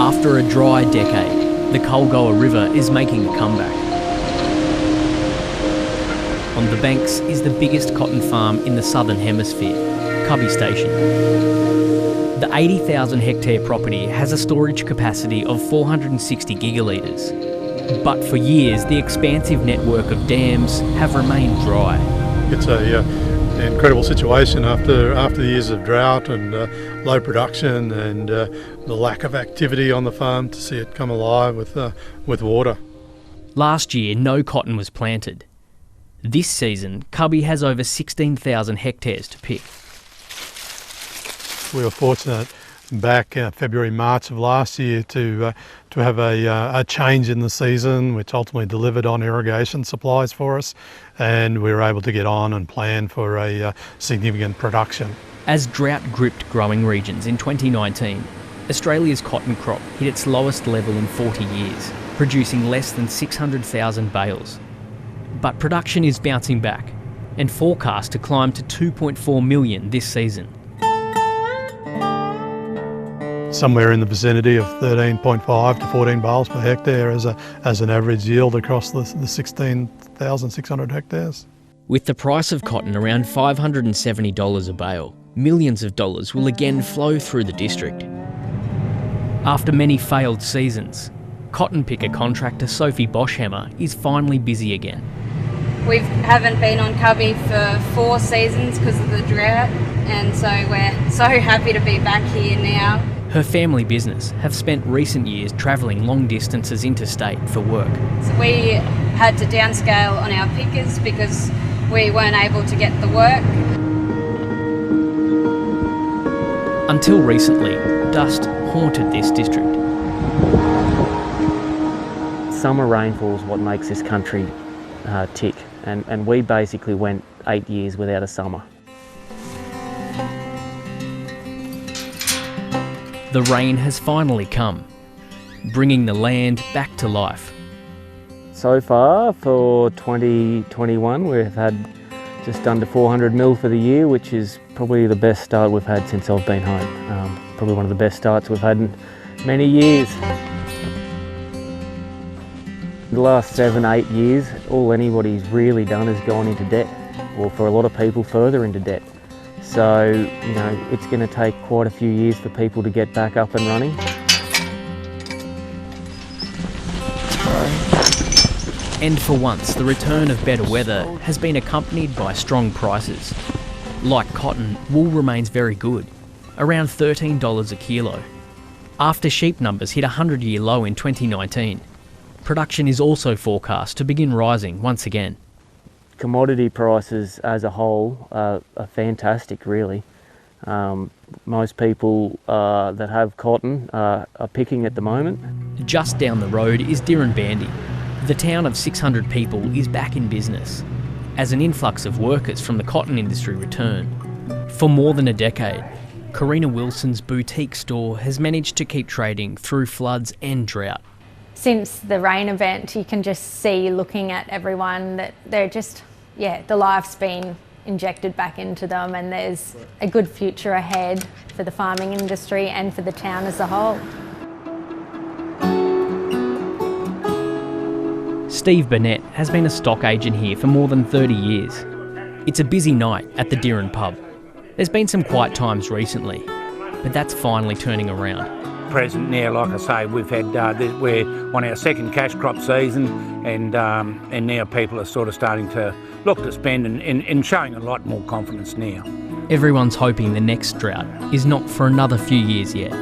After a dry decade, the Colgoa River is making a comeback. On the banks is the biggest cotton farm in the southern hemisphere, Cubby Station. The 80,000 hectare property has a storage capacity of 460 gigalitres. But for years, the expansive network of dams have remained dry. It's an incredible situation after the years of drought and low production and the lack of activity on the farm to see it come alive with water. Last year, no cotton was planted. This season, Cubby has over 16,000 hectares to pick. We were fortunate back February, March of last year to have a change in the season, which ultimately delivered on irrigation supplies for us, and we were able to get on and plan for a significant production. As drought gripped growing regions in 2019, Australia's cotton crop hit its lowest level in 40 years, producing less than 600,000 bales. But production is bouncing back and forecast to climb to 2.4 million this season. Somewhere in the vicinity of 13.5 to 14 bales per hectare as an average yield across the 16,600 hectares. With the price of cotton around $570 a bale, millions of dollars will again flow through the district. After many failed seasons, cotton picker contractor Sophie Boschhammer is finally busy again. We haven't been on Cubby for 4 seasons because of the drought, and so we're so happy to be back here now. Her family business have spent recent years travelling long distances interstate for work. So we had to downscale on our pickers because we weren't able to get the work. Until recently, dust haunted this district. Summer rainfall is what makes this country tick, and we basically went 8 years without a summer. The rain has finally come, bringing the land back to life. So far for 2021 we've had just under 400 mil for the year, which is probably the best start we've had since I've been home. Probably one of the best starts we've had in many years. The last 7-8 years, all anybody's really done is gone into debt, or for a lot of people further into debt. So, you know, it's going to take quite a few years for people to get back up and running. And for once, the return of better weather has been accompanied by strong prices. Like cotton, wool remains very good, around $13 a kilo. After sheep numbers hit a 100-year low in 2019, production is also forecast to begin rising once again. Commodity prices as a whole are fantastic, really. Most people that have cotton are picking at the moment. Just down the road is Dirranbandi. The town of 600 people is back in business as an influx of workers from the cotton industry return. For more than a decade, Karina Wilson's boutique store has managed to keep trading through floods and drought. Since the rain event, you can just see, looking at everyone, that they're just, the life's been injected back into them, and there's a good future ahead for the farming industry and for the town as a whole. Steve Burnett has been a stock agent here for more than 30 years. It's a busy night at the Dirran pub. There's been some quiet times recently, but that's finally turning around. Present now, like I say, we've had we're on our second cash crop season, and now people are sort of starting to look to spend and showing a lot more confidence now. Everyone's hoping the next drought is not for another few years yet.